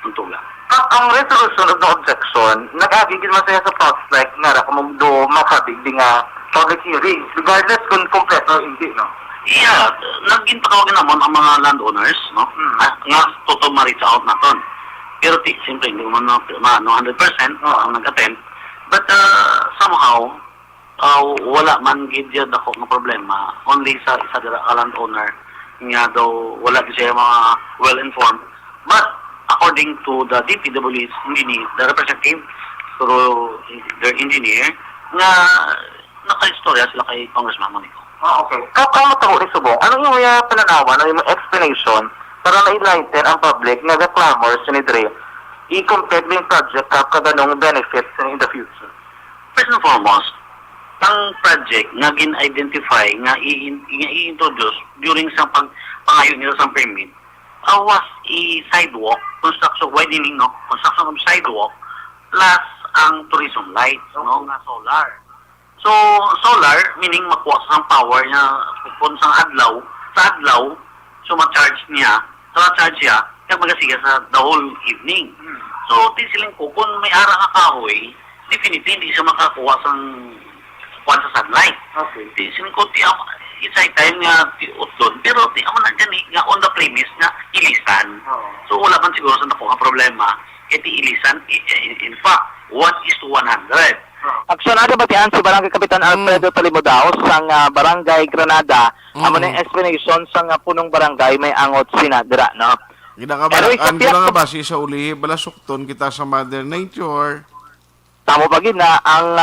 tuntulan. Ang resolution of no objection, nag-agigil man siya sa thoughts like nga kung do makabig nga public hearing, regardless kung kompleto o hindi, no? Yeah, nagintawagin naman ang mga landowners, no? Nga totoo ma-reach out naton. Pero siyempre, hindi mo 100% ang nag-attend. But somehow, wala man gidyad ako ng problema. Only sa isa dira landowner nga daw wala siya mga well-informed. But according to the DPWH engineer, the representative through their engineer, nga naka-istorya sila kay Congressman Monico. Okay. Kung matabo rin subong, anong yung pananawan, ano yung explanation para ma-enlighten ang public na the clamors ni Dre i-complete yung project kada nung benefits in the future? First and foremost, ang project nga gin-identify, nga i-introduce during sa pangayon nila sa permit, was a sidewalk, construction widening, no? Construction of sidewalk, plus ang tourism lights, no? Nga solar. So, solar, meaning makuha sa power niya kung sa adlaw, so ma-charge niya, kaya magasiga sa the whole evening. So, tisiling ko, kung may ara ka kahoy, definitely hindi siya makakuha sa sunlight. Okay. Tisiling ko, it's a time nga utlon, pero di ako na gani nga on the premise nga ilisan. So, wala man siguro sa nakuha problema, ilisan, in fact, 1:100. Aksyon batian si Barangay Kapitan Alfredo Palimodaos sang Barangay Granada. Amo na explanation sang punong barangay may angot sinadra, no? Ginakabalaan ko na nga base sa ulihi, balasukton kita sa Mother Nature. Tamo pa gid na ang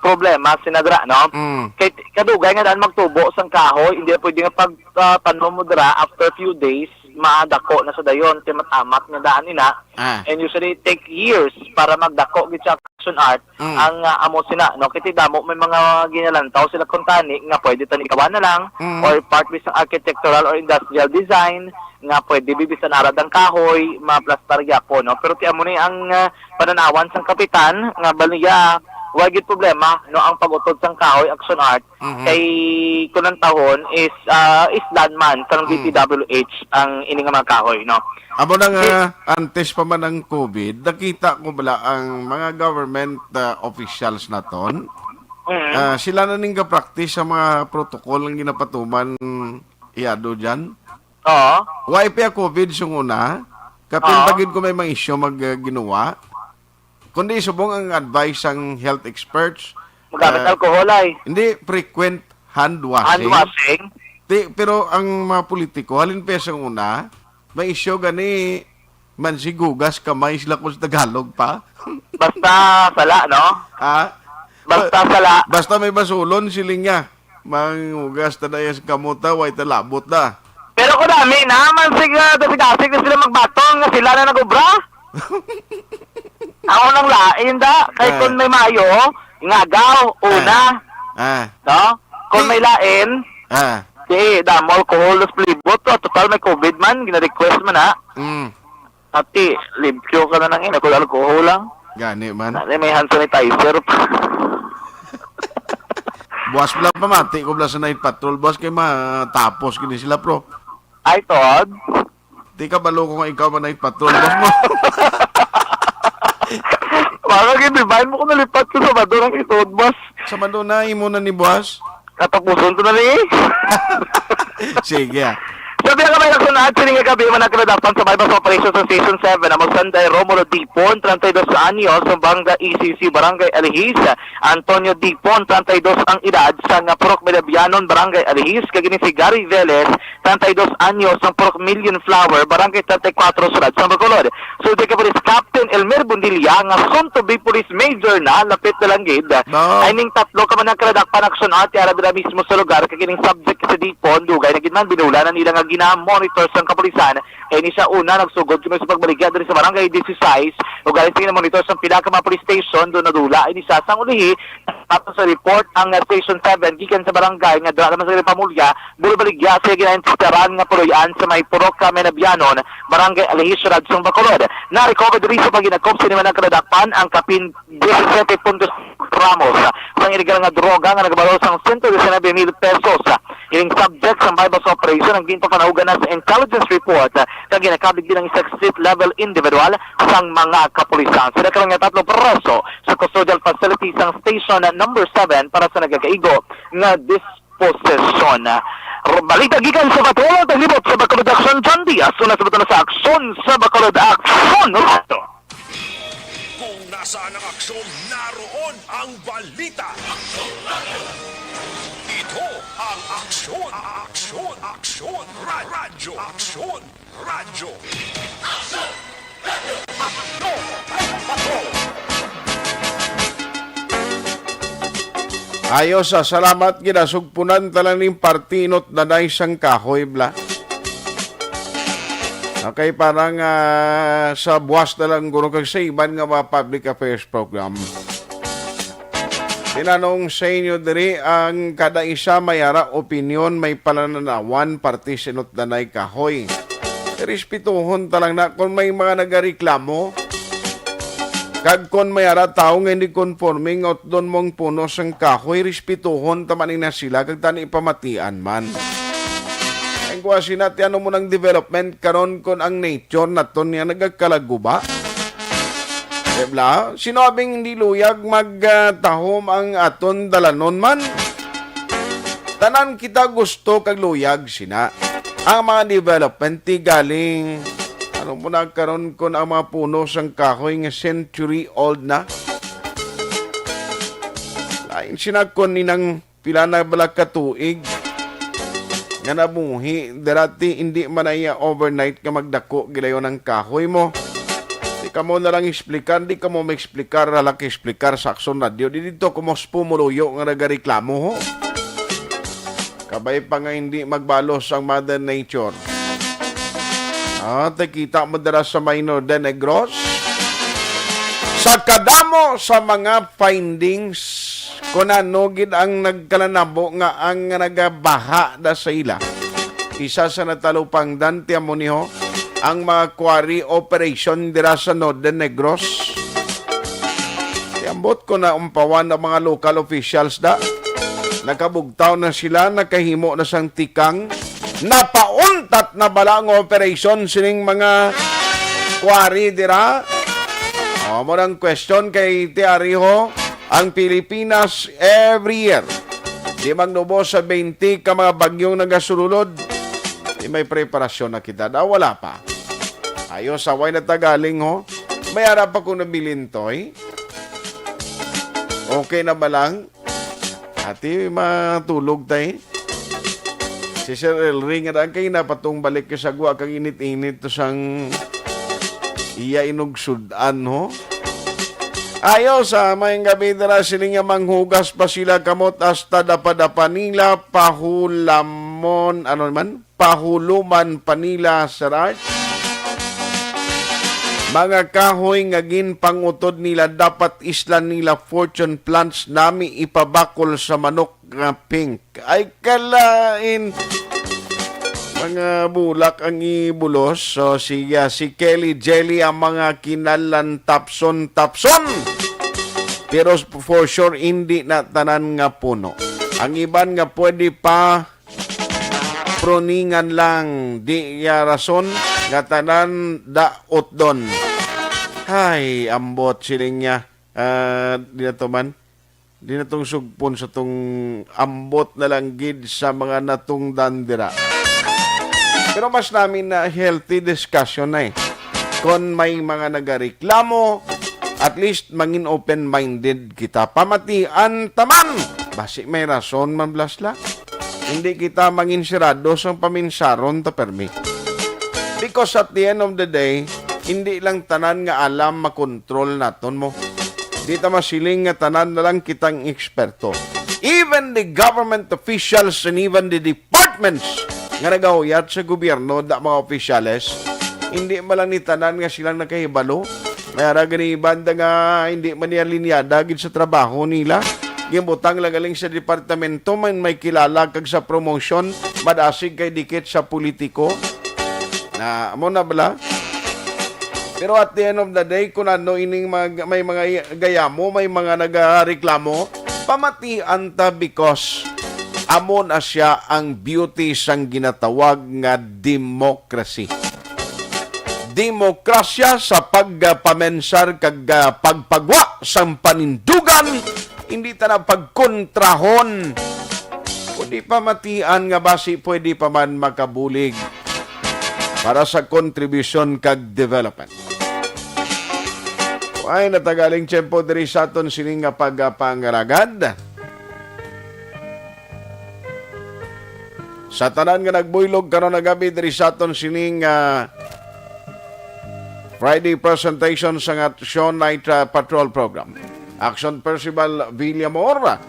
problema sinadra, no? Kay kadugay nga daan magtubo sang kahoy, hindi pwede nga pagtanom mo dira after few days maadako na sa dayon kay matamat nga daan nila. And usually take years para magdako gid sa action art ang amo sina, no? Kiti damo may mga ginalantaw sila kuntani nga pwede tanikawan na lang or part sa architectural or industrial design nga pwede bibisan arad ang kahoy, maplastar gyapon, no? Pero ti amo ni ang pananawan sang kapitan nga baliya wag gid problema no ang pag-utod sang kahoy action art kay kunang tahon is landman kanang DPWH ang ini nga mga kahoy no. Amo na nga, antes pa man ang COVID, nakita ko bala ang mga government officials na ton. Sila na ning ka-practice sa mga protocol ng ginapatuman iado dyan. Oo. Why pa COVID yung una, kapin pagid ko may mga issue ginawa. Kundi subong ang advice ang health experts. Magamit alcohol ay. Hindi, frequent hand washing. Hand washing? Pero ang mga politiko, halin pa sa una, may issue gani mansigugas kamay sila kung sa Tagalog pa. Basta sala, no? Basta sala. Basta may basulon siling niya. Mangugas na na yung kamuta, way talabot na. Pero kung dami naman sigasig na sila magbatong nga sila na nagubra. Ako nang lain da. Kaya kung may mayo, ingagaw, una. No? Kung may lain, damo alcohol plibot. Total may COVID man, gina-request man ha. Ati, limpyo ka na nang ina. Kung alcohol lang. Gani man. May hand sanitizer pa. Buwas pala pamati ko pala sa night patrol. Buwas kayo matapos kini sila, pro. Ay, Todd. Di ka balo ko nga ikaw man night patrol. Buwas mo. Parang gibibahin mo ko nalipat ko sa Madura ng itod, boss. Sa Madura, imo na ni Buwas? Katapuson to na ni. Sige. Sabi nga may nagsunod, sininga gabi man nagkadapan sa bypass operations sa Station 7 na Sanday Romulo Dipon, 32 anyos, Banga ECC, Barangay Alihis, Antonio Dipon, 32 ang edad, sa Purok Medabianon, Barangay Alihis, kagini si Gary Velez, 32 anyos, ang Purok Million Flower, Barangay 34, Surat, San Bacolod. So, di ka Police Captain Elmer Bundilla, nga soon to be Police Major na, lapit na lang gid. Ay ning tatlo ka man nagkadakpan aksyon at yara dira mismo sa lugar, kagining subject sa Dipon, dugay na gidman binula na nila nga gina-monitor sa kapulisan kaya ni siya una nagsugod kung sa pagbaligya dito sa barangay 16 o galing sa monitor sa pinaka mga police station doon nadula ay ni siya sang ulihi tapos sa report ang station 7 gikan sa barangay nga dala naman sa pamulya baligya sa ginainsisteran nga puloyan sa may Purok Medabianon barangay Alihis Radsong Bacolod na recover diri sa paginakop sa naman kadakpan ang kapin 17 puntos gramos sang illegal nga droga nga nagabalo sang 119,000 pesos ining subject sa bypass operation ang ginpapanahugan na sa intelligence report kag ginakabig din ang street level individual sang mga kapulisan. Sila karang nga tatlo preso sa custodial facility sang station number 7 para sa nagakaigo nga disposition. Balita gikan sa Bacolod, taglibot sa Bacolod Action John Diaz, una sa sa aksyon sa Bacolod Action. Kung nasaan ang aksyon, naroon ang balita. Ito ang aksyon, aksyon, aksyon, radyo, aksyon, radyo. Aksyon, radyo, aksyon, radyo. Ayos, salamat ginasugpunan talang ning partinot na na isang kahoy, bla. Okay, parang sa buwas na lang guro kag sa iban nga mga public affairs program. Tinanong sa inyo diri ang kada isa may ara opinion may pananawan parti sinot danay kahoy. Respetuhon talang na kung may mga nagareklamo kag kon may ara tao nga hindi conforming at doon mong puno sang kahoy respetuhon tamanin na sila kag tani ipamatian man. Ang kuwasi natin ano mo ng development karon kon ang nature na to niya nagkalaguba. Diba? Sinabing hindi luyag magtahom ang aton dalanon man. Tanan kita gusto kag luyag sina. Ang mga development ti galing ano mo nagkaroon kon ang mga puno sang kahoy nga century old na. Lain sinakon ni nang pila na bala ka tuig nga nabuhi dati hindi man ay overnight ka magdako gilayon ang kahoy mo. Di ka mo na lang explicar, di ka mo ma-explicar, lalaki explicar sa Aksyon Radio. Di dito kumos pumuluyo nga nagareklamo ho. Kabay pa nga hindi magbalos ang Mother Nature. Kita mo dara sa Minor de Negros. Sa kadamo sa mga findings, kung ano gid ang nagkalanabo nga ang nagabaha da sa ila. Isa sa natalupang Dante Amuniho, ang mga quarry operation dira sa Northern Negros. Kaya Ambot ko na umpawan ng mga local officials da. Nakabugtaw na sila, nakahimo na sang tikang. Napauntat na bala ang operation sining mga kwari dira. Mo ng question kay Tiariho, ang Pilipinas every year. Di magnubo sa 20 ka mga bagyong nagasululod. Di may preparasyon na kita. Wala pa. Ayos, away na tagaling ho. May harap ako nabilin to eh. Okay na ba lang? Ati, matulog tayo. Si Sir Elring, ang kayo na patong balik ka sa gwa, kang init-init to sang iya inugsudan, ho? Ayos, may gabi na siling manghugas pa sila kamot hasta dapadapa nila pahulamon, pahuluman panila sarat. Mga kahoy nga ginpangutod nila dapat islan nila fortune plants nami ipabakol sa manok nga pink. Ay kalain mga bulak ang ibulos. So si Kelly Jelly ang mga kinalan tapson. Pero for sure hindi na tanan nga puno. Ang iban nga pwede pa proningan lang di ya rason nga tanan daot don. Hay, ambot siling niya. Di na to man. Di na tong sugpon sa tong ambot na lang gid sa mga natong dandira. Pero mas namin na healthy discussion na eh. Kung may mga nagareklamo, at least mangin open-minded kita. Pamatian taman. Basi may rason man blasla. Hindi kita mangin sirado sa paminsaron ta permi. Because at the end of the day, hindi lang tanan nga alam makontrol naton mo. Di ta masiling nga tanan na lang kitang eksperto. Even the government officials and even the departments nga nagahuyat sa gobyerno da mga opisyales, hindi malang ni tanan nga silang nakahibalo. Mayara gani banda nga hindi man niya linyada gid sa trabaho nila. Gimbutang lang galing sa departamento man may kilala kag sa promotion, madasig kay dikit sa politiko. Na mo na bala. Pero at the end of the day, kung ano ining may mga gayamo, may mga nagareklamo, pamatian ta because amon na siya ang beauty sang ginatawag nga democracy. Demokrasya sa pagpamensar kag pagpagwa sang panindugan, hindi ta na pagkontrahon. Kundi pamatian nga basi pwede pa man makabulig para sa contribution kag development. Ay natagaling tiyempo diri sa aton sining nga pagpangaragad. Sa tanan nga nagbuylog karon nga gabi diri sa aton sining Friday presentation sa Action Night Patrol Program. Action Percival Villamor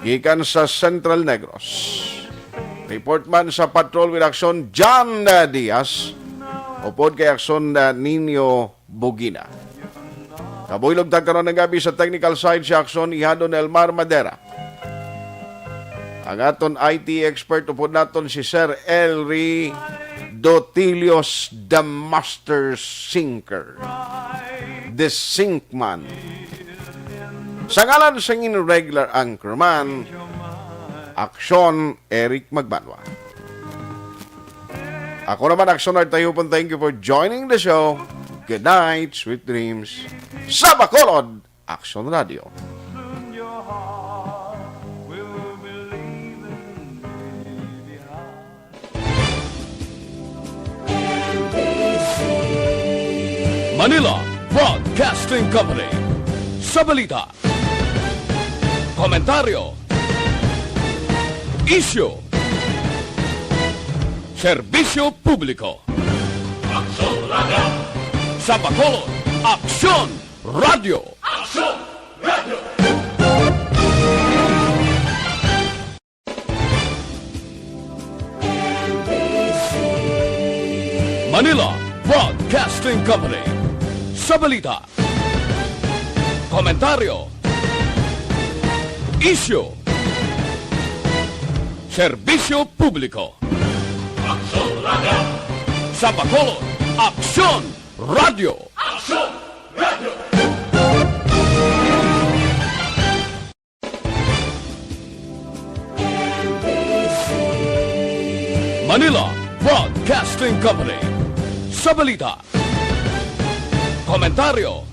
gikan sa Central Negros. Report man sa Patrol with Action John Diaz upod kay Action Nino Bugina. Kabuylog tagkaroon ng gabi sa technical side si Action Ihadon Elmar Madera. Ang aton IT expert upod naton si Sir Elry Dotilios the Master Sinker, the Sinkman. Sa ngalan sa regular anchorman, Action Eric Magbanwa. Ako naman, Action Artayupon, thank you for joining the show. Good night, sweet dreams. Sa Bacolod, Action Radio. Manila Broadcasting Company. Sa balita, komentaryo, issue, serbisyo publiko. Aksyon Radio. Sa Bacolod, Aksyon Radio. Aksyon Radio. Manila Broadcasting Company. Sa balita, komentaryo, issue, serbisyo publiko. Aksyon Radio. Sa Bacolod, Aksyon Radio. Aksyon Radio. Manila Broadcasting Company. Sa balita, komentaryo,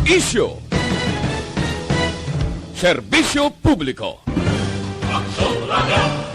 issue, serbisyo publiko. Aksyon Radio!